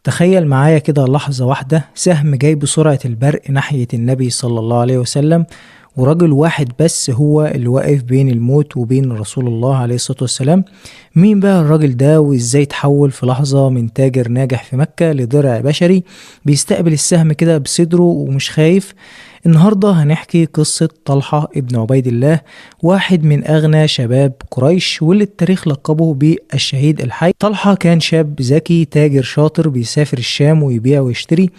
تخيل معايا كده لحظة واحدة سهم جاي بسرعة البرق ناحية النبي صلى الله عليه وسلم، وراجل واحد بس هو اللي واقف بين الموت وبين رسول الله عليه الصلاة والسلام. مين بقى الراجل ده وازاي تحول في لحظة من تاجر ناجح في مكة لضرع بشري بيستقبل السهم كده بصدره ومش خايف؟ النهاردة هنحكي قصة طلحة ابن عبيد الله، واحد من أغنى شباب قريش واللي التاريخ لقبه بالشهيد الحي. طلحة كان شاب ذكي تاجر شاطر بيسافر الشام ويبيع ويشتري.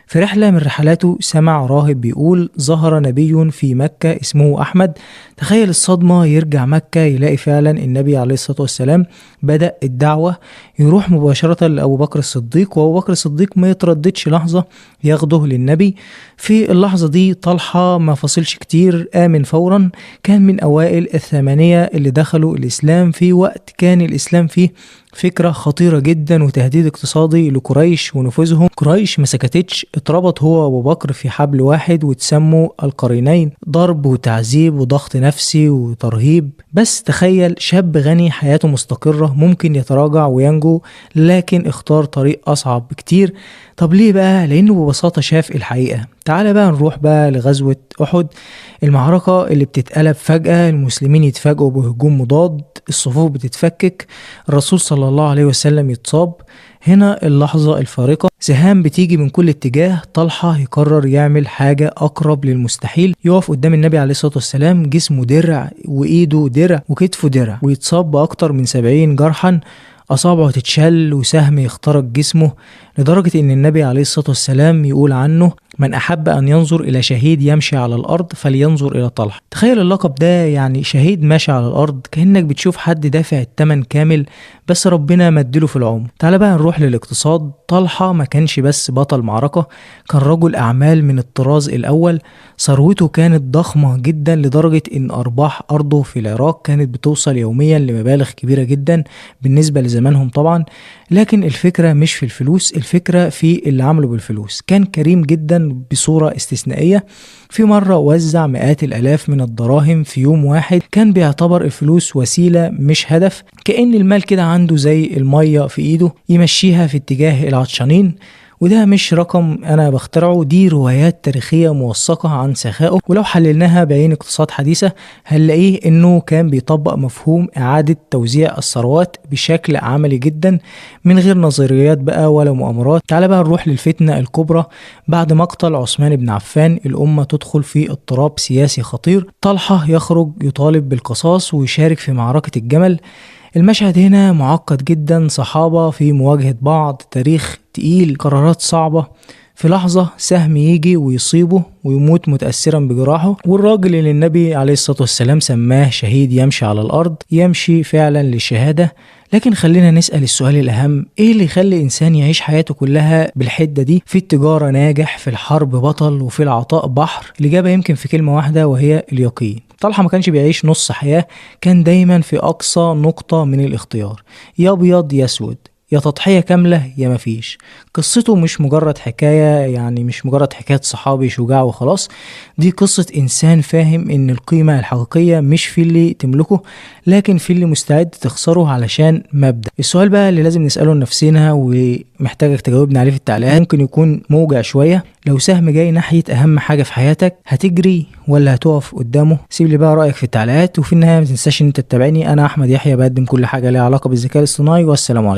في رحلة من رحلاته سمع راهب بيقول ظهر نبي في مكة اسمه أحمد. تخيل الصدمة، يرجع مكة يلاقي فعلا النبي عليه الصلاة والسلام بدأ الدعوة، يروح مباشرة لأبو بكر الصديق، وأبو بكر الصديق ما يترددش لحظة ياخده للنبي. في اللحظة دي طلحة ما فصلش كتير، آمن فورا. كان من أوائل الثمانية اللي دخلوا الإسلام في وقت كان الإسلام فيه فكرة خطيرة جدا وتهديد اقتصادي لقريش ونفوذهم. قريش ما سكتتش، اتربط هو وابو بكر في حبل واحد وتسموا القرينين، ضرب وتعذيب وضغط نفسي وترهيب. بس تخيل شاب غني حياته مستقرة ممكن يتراجع وينجو، لكن اختار طريق أصعب بكتير. طب ليه بقى؟ لأنه ببساطة شاف الحقيقة. تعال بقى نروح بقى لغزوة أحد، المعركة اللي بتتقلب فجأة، المسلمين يتفاجئوا بهجوم مضاد، الصفوف بتتفكك، الرسول صلى الله عليه وسلم يتصاب. هنا اللحظة الفارقة، سهام بتيجي من كل اتجاه. طلحة يقرر يعمل حاجة أقرب للمستحيل، يقف قدام النبي عليه الصلاة والسلام جسمه درع وإيده درع وكتفه درع، ويتصاب بأكتر من 70 جرحا، أصابعه تتشل وسهم يخترق جسمه، لدرجة إن النبي عليه الصلاة والسلام يقول عنه: من أحب أن ينظر إلى شهيد يمشي على الأرض فلينظر إلى طلحة. تخيل اللقب ده، يعني شهيد ماشي على الأرض، كأنك بتشوف حد دافع الثمن كامل بس ربنا مدله في العمر. تعال بقى نروح للاقتصاد. طلحة ما كانش بس بطل معركة، كان رجل أعمال من الطراز الأول. ثروته كانت ضخمة جدا لدرجة إن أرباح أرضه في العراق كانت بتوصل يوميا لمبالغ كبيرة جدا بالنسبة لزمانهم طبعا. لكن الفكرة مش في الفلوس، الفكرة في اللي عمله بالفلوس. كان كريم جدا بصورة استثنائية. في مرة وزع مئات الآلاف من الدراهم في يوم واحد، كان بيعتبر الفلوس وسيلة مش هدف، كأن المال كده عنده زي المية في إيده يمشيها في اتجاه العطشانين. وده مش رقم أنا بخترعه، دي روايات تاريخية موثقة عن سخائه، ولو حللناها بعين اقتصاد حديثة هنلاقيه إنه كان بيطبق مفهوم إعادة توزيع الثروات بشكل عملي جدا من غير نظريات بقى ولا مؤامرات. تعال بقى نروح للفتنة الكبرى. بعد مقتل عثمان بن عفان الأمة تدخل في اضطراب سياسي خطير. طلحة يخرج يطالب بالقصاص ويشارك في معركة الجمل. المشهد هنا معقد جدا، صحابة في مواجهة بعض، تاريخ تقيل، قرارات صعبة. في لحظة سهم يجي ويصيبه ويموت متأثرا بجراحه، والراجل اللي النبي عليه الصلاة والسلام سماه شهيد يمشي على الأرض يمشي فعلا للشهادة. لكن خلينا نسأل السؤال الأهم، إيه اللي يخلي إنسان يعيش حياته كلها بالحدة دي؟ في التجارة ناجح، في الحرب بطل، وفي العطاء بحر. الإجابة يمكن في كلمة واحدة وهي اليقين. طلحة ما كانش بيعيش نص حياة، كان دايما في أقصى نقطة من الاختيار، يا أبيض يا أسود، يا تضحية كاملة يا مفيش. قصته مش مجرد حكاية، يعني مش مجرد حكاية صحابي شجاع وخلاص، دي قصة إنسان فاهم إن القيمة الحقيقية مش في اللي تملكه، لكن في اللي مستعد تخسره علشان مبدأ. السؤال بقى اللي لازم نسأله لنفسنا ومحتاجك تجاوبنا عليه في التعليقات، ممكن يكون موجع شوية: لو سهم جاي ناحية أهم حاجة في حياتك هتجري ولا هتقف قدامه؟ سيب لي بقى رأيك في التعليقات، وفي النهاية ما تنساش إن أنت تتابعني. أنا أحمد يحيى، بقدم كل حاجة ليها علاقة بالذكاء الاصطناعي، والسلام عليكم.